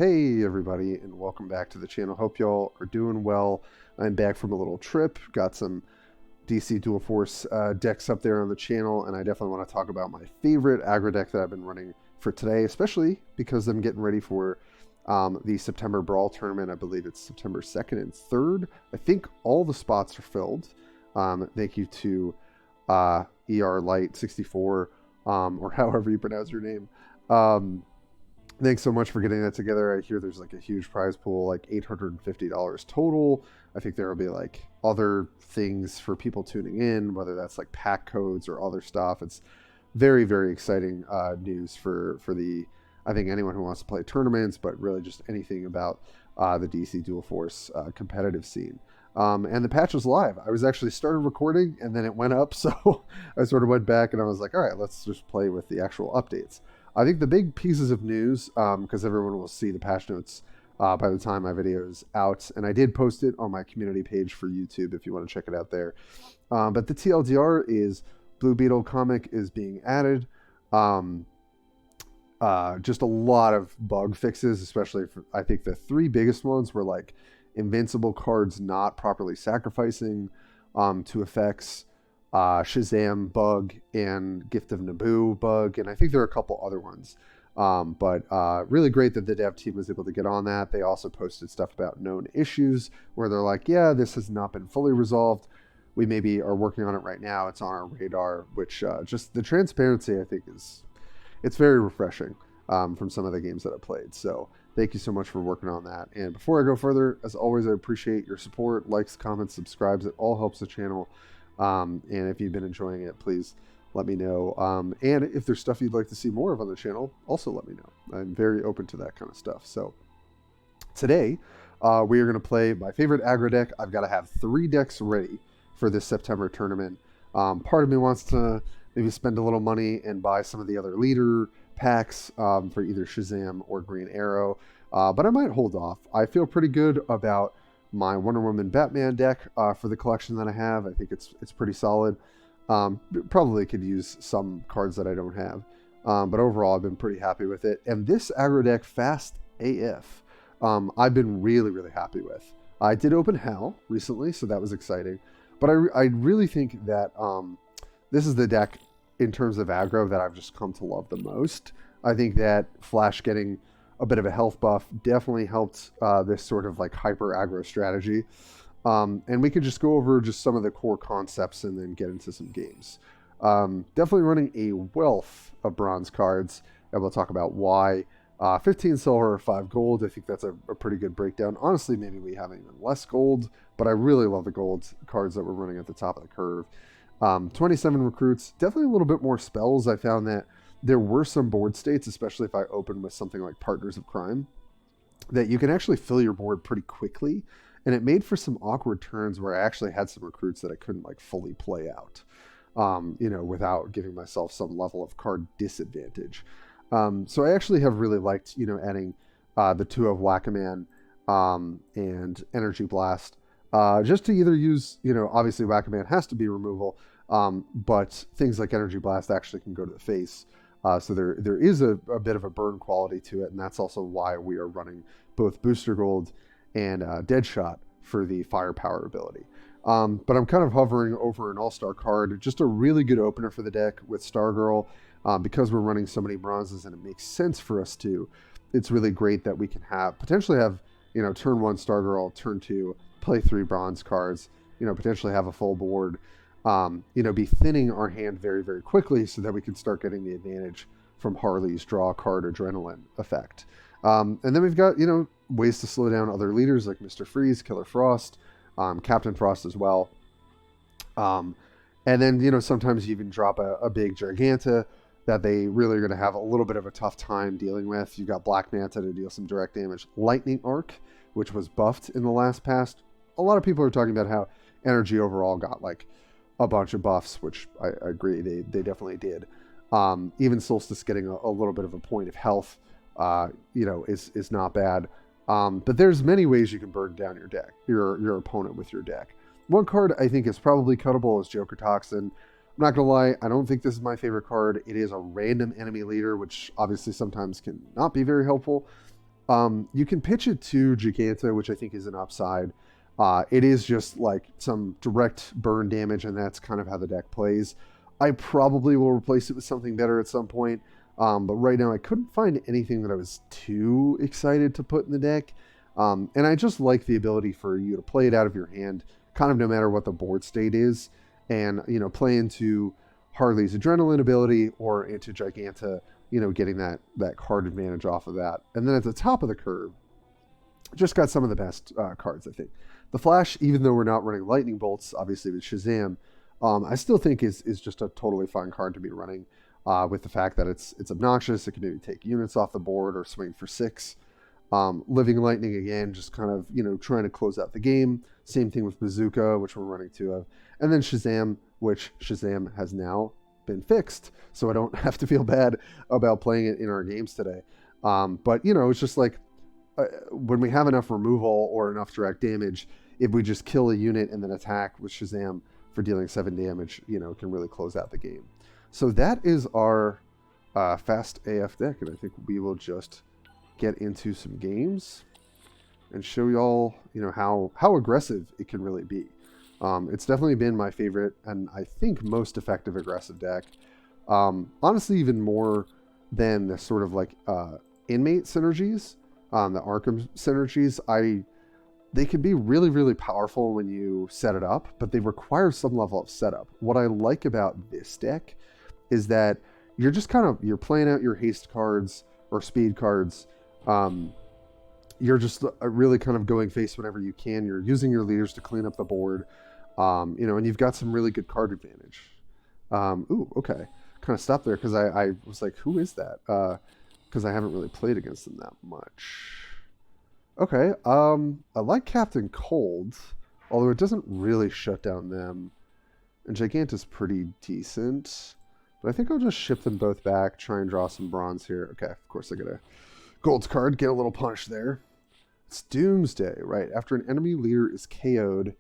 Hey everybody, and welcome back to the channel. Hope y'all are doing well. I'm back from a little trip, got some DC Dual Force decks up there on the channel, and I definitely want to talk about my favorite aggro deck that I've been running for today, especially because I'm getting ready for the September Brawl tournament. I believe it's September 2nd and 3rd. I think all the spots are filled. Thank you to ER Light 64, or however you pronounce your name. Thanks so much for getting that together. I hear there's like a huge prize pool, like $850 total. I think there will be like other things for people tuning in, whether that's like pack codes or other stuff. It's very, very exciting news for I think anyone who wants to play tournaments, but really just anything about the DC Dual Force competitive scene. And the patch was live. I was actually started recording and then it went up. So I sort of went back and I was like, all right, let's just play with the actual updates. I think the big pieces of news, because everyone will see the patch notes by the time my video is out, and I did post it on my community page for YouTube if you want to check it out there. But the TLDR is Blue Beetle comic is being added. Just a lot of bug fixes, especially for, I think the three biggest ones were like invincible cards not properly sacrificing to effects, Shazam bug, and Gift of Naboo bug, and I think there are a couple other ones. But really great that the dev team was able to get on that. They also posted stuff about known issues where they're like, yeah, this has not been fully resolved. We maybe are working on it right now. It's on our radar, which just the transparency, I think, it's very refreshing from some of the games that I played. So thank you so much for working on that. And before I go further, as always, I appreciate your support, likes, comments, subscribes. It all helps the channel. And if you've been enjoying it, please let me know. And if there's stuff you'd like to see more of on the channel, also let me know. I'm very open to that kind of stuff. So today, we are going to play my favorite aggro deck. I've got to have 3 decks ready for this September tournament. Part of me wants to maybe spend a little money and buy some of the other leader packs for either Shazam or Green Arrow. But I might hold off. I feel pretty good about my Wonder Woman Batman deck for the collection that I have. I think it's pretty solid. Probably could use some cards that I don't have. But overall, I've been pretty happy with it. And this aggro deck, Fast AF, I've been really, really happy with. I did open Hal recently, so that was exciting. But I really think that this is the deck in terms of aggro that I've just come to love the most. I think that Flash getting a bit of a health buff definitely helped this sort of like hyper aggro strategy. And we could just go over just some of the core concepts and then get into some games. Definitely running a wealth of bronze cards, and we'll talk about why. 15 silver, 5 gold. I think that's a pretty good breakdown. Honestly, maybe we have even less gold, but I really love the gold cards that we're running at the top of the curve. 27 recruits, definitely a little bit more spells. I found that there were some board states, especially if I open with something like Partners of Crime, that you can actually fill your board pretty quickly. And it made for some awkward turns where I actually had some recruits that I couldn't like fully play out, without giving myself some level of card disadvantage. So I actually have really liked, adding the 2 of Whack-A-Man and Energy Blast, just to either use, obviously Whack-A-Man has to be removal, but things like Energy Blast actually can go to the face. So there is a bit of a burn quality to it, and that's also why we are running both Booster Gold and Deadshot for the firepower ability. But I'm kind of hovering over an all-star card, just a really good opener for the deck with Stargirl, because we're running so many bronzes and it makes sense for us to. It's really great that we can potentially have, turn 1 Stargirl, turn 2, play 3 bronze cards, potentially have a full board, be thinning our hand very, very quickly so that we can start getting the advantage from Harley's draw card adrenaline effect. And then we've got, ways to slow down other leaders like Mr. Freeze, Killer Frost, Captain Frost as well. And then, sometimes you even drop a big Giganta that they really are going to have a little bit of a tough time dealing with. You've got Black Manta to deal some direct damage. Lightning Arc, which was buffed in the last patch. A lot of people are talking about how Energy overall got like a bunch of buffs, which I agree they definitely did. Even Solstice getting a little bit of a point of health, is not bad. But there's many ways you can burn down your deck, your opponent with your deck. One card I think is probably cuttable is Joker Toxin. I'm not going to lie, I don't think this is my favorite card. It is a random enemy leader, which obviously sometimes can not be very helpful. You can pitch it to Giganta, which I think is an upside. It is just like some direct burn damage, and that's kind of how the deck plays. I probably will replace it with something better at some point, but right now I couldn't find anything that I was too excited to put in the deck. And I just like the ability for you to play it out of your hand, kind of no matter what the board state is, and, you know, play into Harley's Adrenaline ability or into Giganta, you know, getting that card advantage off of that. And then at the top of the curve, just got some of the best cards, I think. The Flash, even though we're not running Lightning Bolts, obviously with Shazam, I still think is just a totally fine card to be running, with the fact that it's obnoxious. It can maybe take units off the board or swing for 6. Living Lightning, again, just kind of, you know, trying to close out the game. Same thing with Bazooka, which we're running 2 of. And then Shazam, which Shazam has now been fixed, so I don't have to feel bad about playing it in our games today. But, you know, it's just like, when we have enough removal or enough direct damage, if we just kill a unit and then attack with Shazam for dealing 7 damage, you know, can really close out the game. So that is our fast AF deck, and I think we will just get into some games and show y'all, you know, how aggressive it can really be. It's definitely been my favorite and I think most effective aggressive deck. Honestly, even more than the sort of like inmate synergies, the Arkham synergies. They can be really, really powerful when you set it up, but they require some level of setup. What I like about this deck is that you're just you're playing out your haste cards or speed cards. You're just really kind of going face whenever you can. You're using your leaders to clean up the board, you know, and you've got some really good card advantage. Ooh, okay. Kind of stopped there because I was like, who is that? Because I haven't really played against them that much. Okay, I like Captain Cold, although it doesn't really shut down them. And Giganta's pretty decent. But I think I'll just ship them both back, try and draw some bronze here. Okay, of course I get a Gold's card, get a little punch there. It's Doomsday, right? After an enemy leader is KO'd,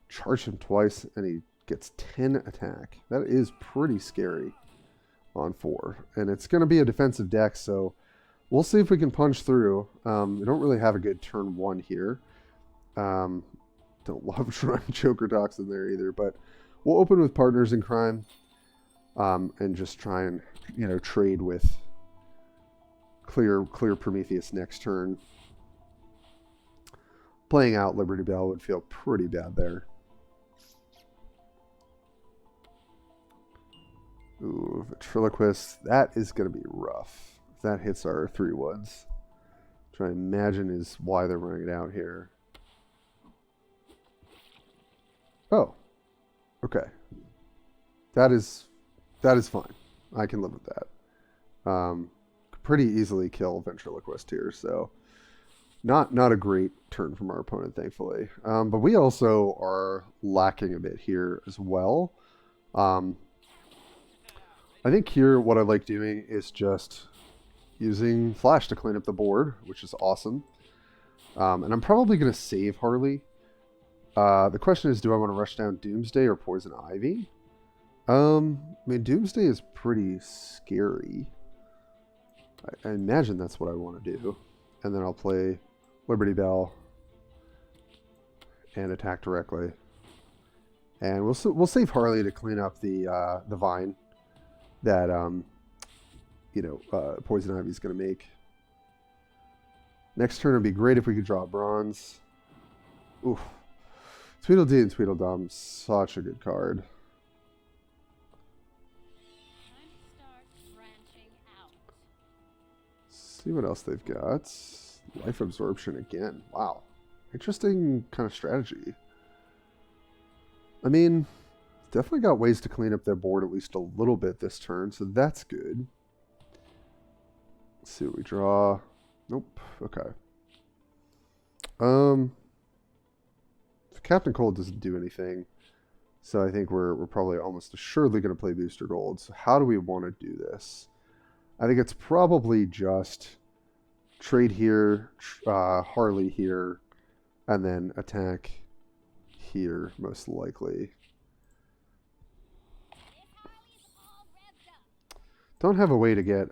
charge him twice, and he gets 10 attack. That is pretty scary on 4. And it's going to be a defensive deck, so we'll see if we can punch through. We don't really have a good turn 1 here. Don't love trying Joker Docs in there either, but we'll open with Partners in Crime, and just try and, you know, trade with clear Prometheus next turn. Playing out Liberty Bell would feel pretty bad there. Ooh, Ventriloquist. That is going to be rough. If that hits our 3/1s. Try to imagine is why they're running it out here. Oh. Okay. That is fine. I can live with that. Pretty easily kill Ventriloquist here, so not a great turn from our opponent, thankfully. But we also are lacking a bit here as well. I think here what I like doing is just using Flash to clean up the board, which is awesome. And I'm probably going to save Harley. The question is, do I want to rush down Doomsday or Poison Ivy? I mean, Doomsday is pretty scary. I imagine that's what I want to do. And then I'll play Liberty Bell and attack directly. And we'll save Harley to clean up the vine that Poison Ivy's going to make. Next turn would be great if we could draw bronze. Oof. Tweedledee and Tweedledum, such a good card. See what else they've got. Life Absorption again. Wow. Interesting kind of strategy. I mean, definitely got ways to clean up their board at least a little bit this turn, so that's good. Let's see what we draw. Nope. Okay. Captain Cold doesn't do anything, so I think we're probably almost assuredly going to play Booster Gold. So how do we want to do this? I think it's probably just trade here, Harley here, and then attack here, most likely. Don't have a way to get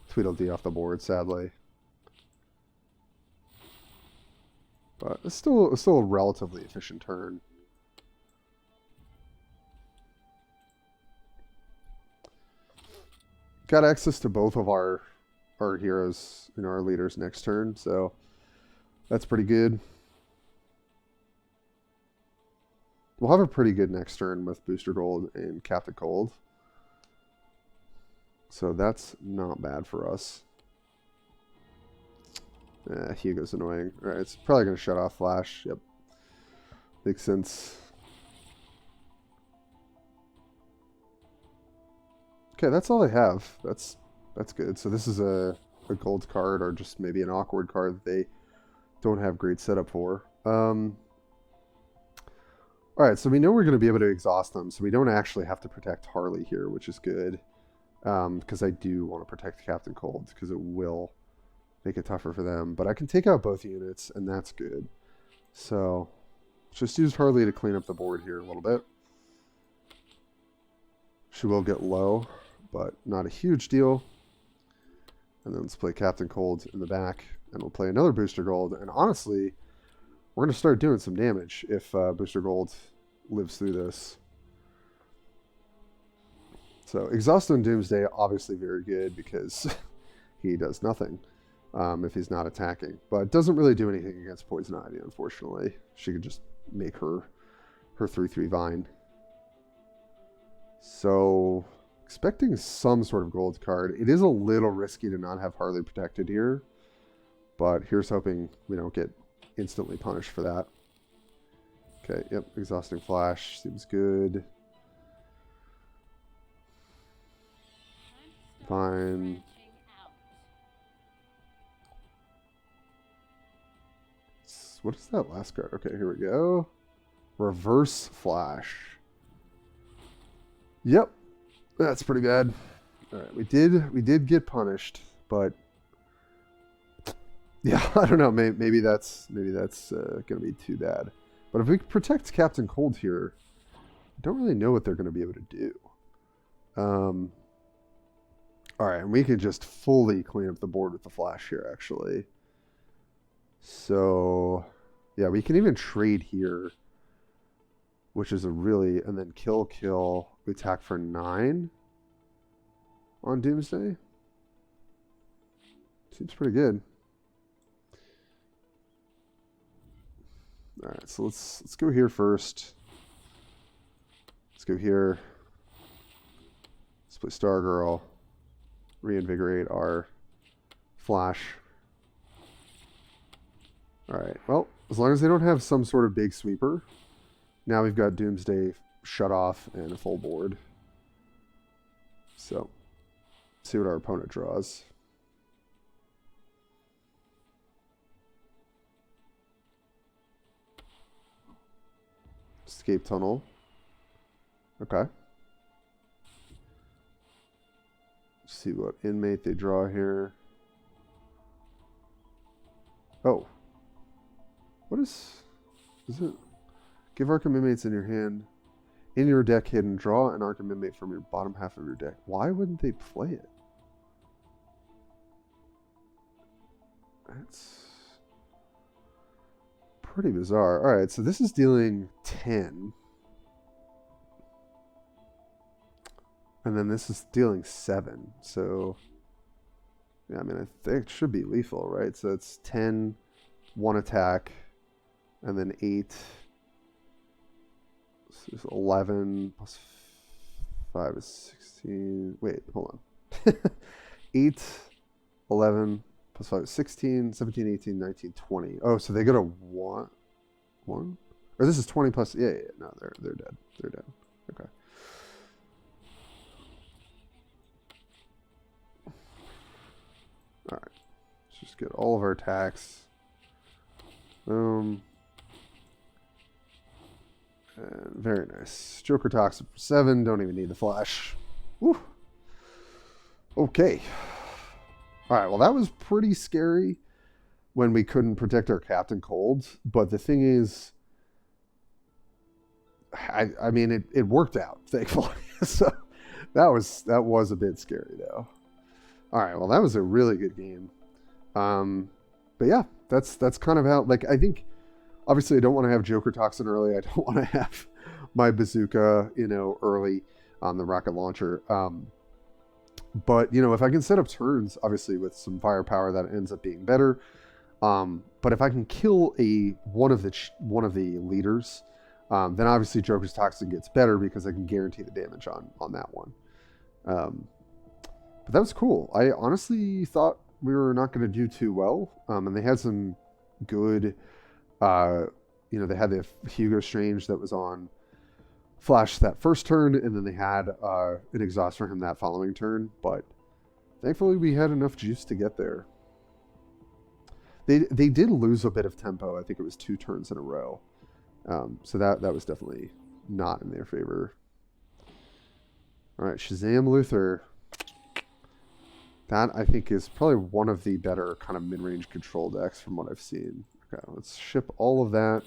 Tweedledee off the board, sadly. But it's still a relatively efficient turn. Got access to both of our heroes, our leaders next turn, so that's pretty good. We'll have a pretty good next turn with Booster Gold and Captain Cold. So that's not bad for us. Hugo's annoying. Alright, it's probably going to shut off Flash. Yep. Makes sense. Okay, that's all they have. That's good. So this is a gold card, or just maybe an awkward card that they don't have great setup for. Alright, so we know we're going to be able to exhaust them, so we don't actually have to protect Harley here, which is good. Because I do want to protect Captain Cold, because it will make it tougher for them. But I can take out both units, and that's good. So, just use Harley to clean up the board here a little bit. She will get low, but not a huge deal. And then let's play Captain Cold in the back, and we'll play another Booster Gold. And honestly, we're going to start doing some damage if Booster Gold lives through this. So, Exhaust on Doomsday, obviously very good, because he does nothing if he's not attacking. But it doesn't really do anything against Poison Ivy, unfortunately. She could just make her 3/3 Vine. So, expecting some sort of gold card. It is a little risky to not have Harley protected here. But here's hoping we don't get instantly punished for that. Okay, yep, Exhausting Flash seems good. Fine. What is that last card? Okay, here we go. Reverse Flash. Yep, that's pretty bad. All right, we did get punished, but yeah, I don't know. Maybe that's gonna be too bad. But if we protect Captain Cold here, I don't really know what they're gonna be able to do. All right, and we can just fully clean up the board with the Flash here, actually. So, yeah, we can even trade here, which is a really... And then kill. We attack for 9 on Doomsday. Seems pretty good. All right, so let's go here first. Let's go here. Let's play Stargirl. Reinvigorate our Flash. Alright, well, as long as they don't have some sort of big sweeper, now we've got Doomsday shut off and a full board. So, see what our opponent draws. Escape tunnel. Okay. See what inmate they draw here. Oh. What is it? Give Arkham inmates in your hand. In your deck hidden, draw an Arkham inmate from your bottom half of your deck. Why wouldn't they play it? That's pretty bizarre. Alright, so this is dealing 10. And then this is dealing 7. So, yeah, I mean, I think it should be lethal, right? So it's 10, 1 attack, and then 8. This is 11 plus 5 is 16. Wait, hold on. 8, 11 plus 5 is 16, 17, 18, 19, 20. Oh, so they go to 1? Or this is 20 plus... Yeah. No, they're dead. They're dead. Okay. Alright, let's just get all of our attacks. And very nice. Joker Toxic for 7. Don't even need the Flash. Woo. Okay. Alright, well that was pretty scary when we couldn't protect our Captain Cold. But the thing is, I mean, it worked out, thankfully. So that was a bit scary, though. All right, well, that was a really good game. But yeah, that's kind of how, like, I think Obviously, I don't want to have Joker Toxin early. I don't want to have my bazooka, you know, early on the rocket launcher. But, you know, if I can set up turns, obviously with some firepower, that ends up being better. But if I can kill one of the leaders, then obviously Joker's Toxin gets better because I can guarantee the damage on that one. But that was cool. I honestly thought we were not going to do too well. And they had some good, you know, they had the Hugo Strange that was on Flash that first turn, and then they had an exhaust for him that following turn. But thankfully, we had enough juice to get there. They did lose a bit of tempo. I think it was 2 turns in a row. So that was definitely not in their favor. All right, Shazam Luther. That, I think, is probably one of the better kind of mid-range control decks from what I've seen. Okay, let's ship all of that.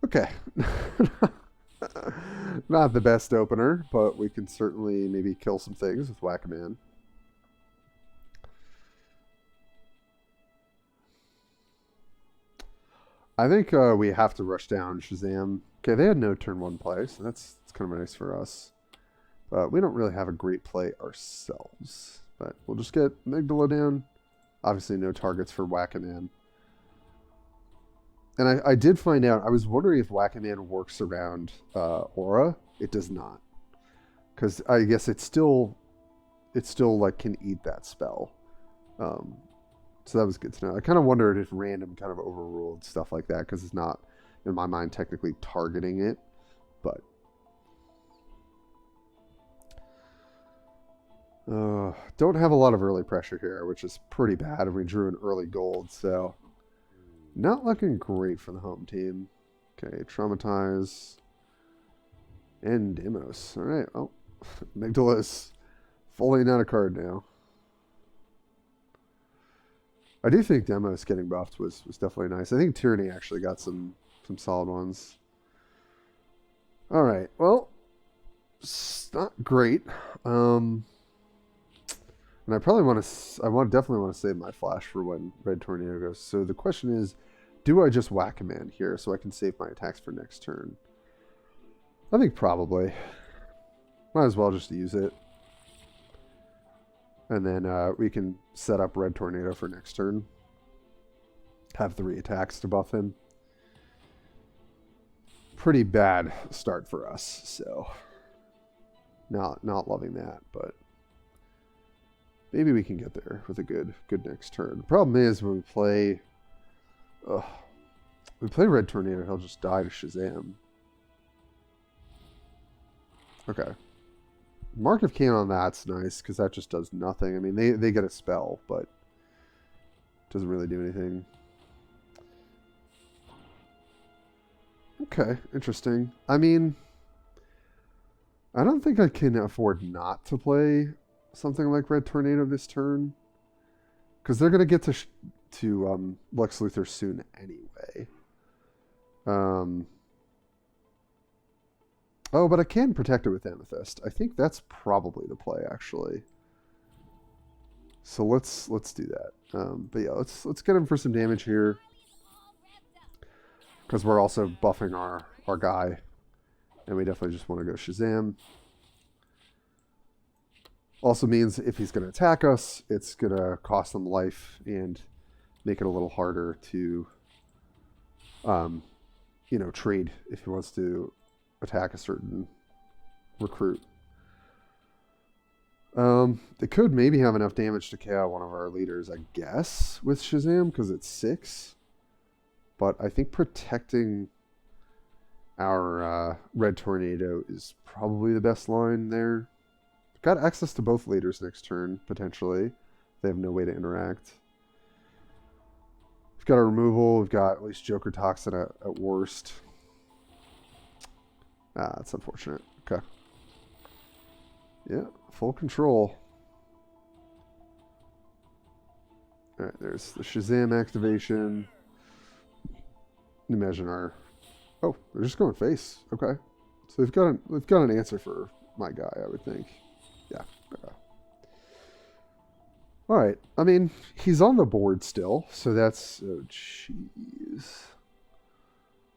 Okay. Not the best opener, but we can certainly maybe kill some things with Whack-A-Man. I think we have to rush down Shazam. Okay, they had no turn 1 play, so that's kind of nice for us. But we don't really have a great play ourselves. But we'll just get Amygdala down. Obviously no targets for Whack-A-Man. And I did find out, I was wondering if Whack-A-Man works around Aura. It does not. Because I guess it still like can eat that spell. So that was good to know. I kind of wondered if random kind of overruled stuff like that, because it's not, in my mind, technically targeting it. But don't have a lot of early pressure here, which is pretty bad. We drew an early gold, so not looking great for the home team. Okay, Traumatize and Demos. All right, well, Amygdala is falling out of card now. I do think Demos getting buffed was definitely nice. I think Tyranny actually got some solid ones. All right, well, it's not great. And I probably definitely want to save my Flash for when Red Tornado goes. So the question is, do I just Whack-A-Man here so I can save my attacks for next turn? I think probably. Might as well just use it. And then we can set up Red Tornado for next turn. Have 3 attacks to buff him. Pretty bad start for us, so not loving that, but maybe we can get there with a good next turn. The problem is when we play Red Tornado, he'll just die to Shazam. Okay. Mark of Cain on that's nice, because that just does nothing. I mean, they get a spell, but it doesn't really do anything. Okay, interesting. I mean, I don't think I can afford not to play something like Red Tornado this turn, because they're going to get to Lex Luthor soon anyway. Oh, but I can protect it with Amethyst. I think that's probably the play, actually. So let's do that. But yeah, let's get him for some damage here, because we're also buffing our guy, and we definitely just want to go Shazam. Also means if he's going to attack us, it's going to cost him life and make it a little harder to, you know, trade if he wants to attack a certain recruit. They could maybe have enough damage to KO one of our leaders, I guess, with Shazam, because it's 6. But I think protecting our Red Tornado is probably the best line there. Got access to both leaders next turn, potentially. They have no way to interact. We've got a removal. We've got at least Joker Toxin at worst. Ah, that's unfortunate. Okay. Yeah, full control. Alright, there's the Shazam activation. Imagine our... Oh, they're just going face. Okay. So they've got an answer for my guy, I would think. Yeah. Okay. All right. I mean, he's on the board still, so that's... Oh, jeez.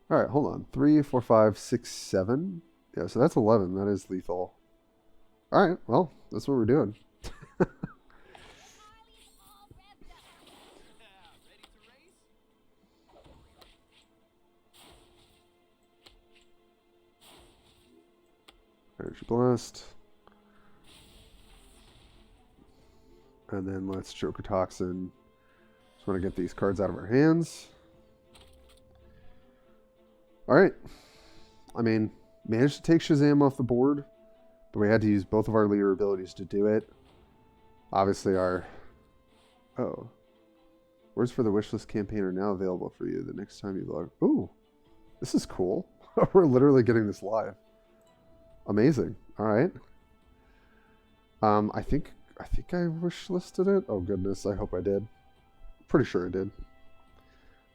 All right, hold on. 3, 4, 5, 6, 7. Yeah, so that's 11. That is lethal. All right, well, that's what we're doing. Energy Blast. And then let's Joker Toxin. Just want to get these cards out of our hands. Alright. I mean, managed to take Shazam off the board, but we had to use both of our leader abilities to do it. Obviously our... Oh. Words for the Wishlist campaign are now available for you the next time you log... Ooh. This is cool. We're literally getting this live. Amazing. Alright. I think I wish listed it. Oh goodness, I hope I did. Pretty sure I did.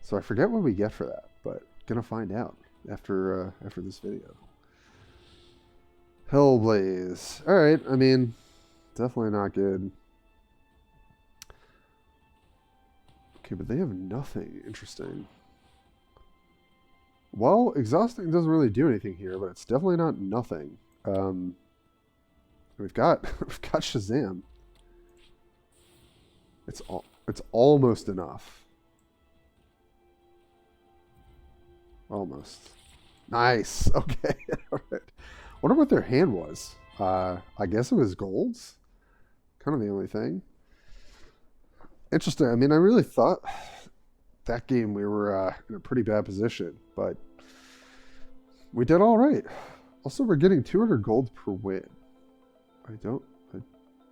So I forget what we get for that, but gonna find out after this video. Hellblaze. Alright, I mean, definitely not good. Okay, but they have nothing interesting. Well, exhausting doesn't really do anything here, but it's definitely not nothing. We've got Shazam. It's almost enough. Almost. Nice. Okay. All right. Wonder what their hand was. I guess it was golds. Kind of the only thing. Interesting. I mean, I really thought that game we were in a pretty bad position, but we did all right. Also, we're getting 200 gold per win. I don't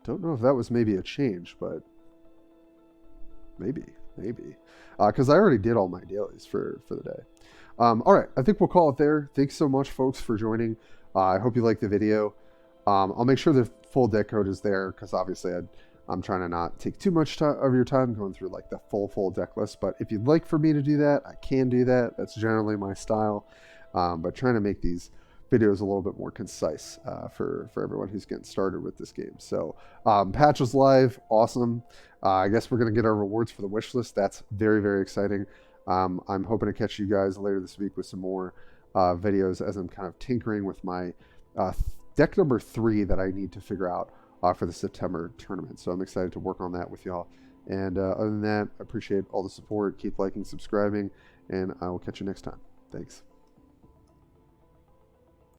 know if that was maybe a change, but maybe. Because I already did all my dailies for the day. All right, I think we'll call it there. Thanks so much, folks, for joining. I hope you liked the video. I'll make sure the full deck code is there, because obviously I'm trying to not take too much of your time going through like the full deck list. But if you'd like for me to do that, I can do that. That's generally my style. But trying to make these videos a little bit more concise for everyone who's getting started with this game. So patch was live. Awesome. I guess we're going to get our rewards for the wish list. That's very, very exciting. I'm hoping to catch you guys later this week with some more videos as I'm kind of tinkering with my deck number 3 that I need to figure out for the September tournament. So I'm excited to work on that with y'all. And other than that, I appreciate all the support. Keep liking, subscribing, and I will catch you next time. Thanks.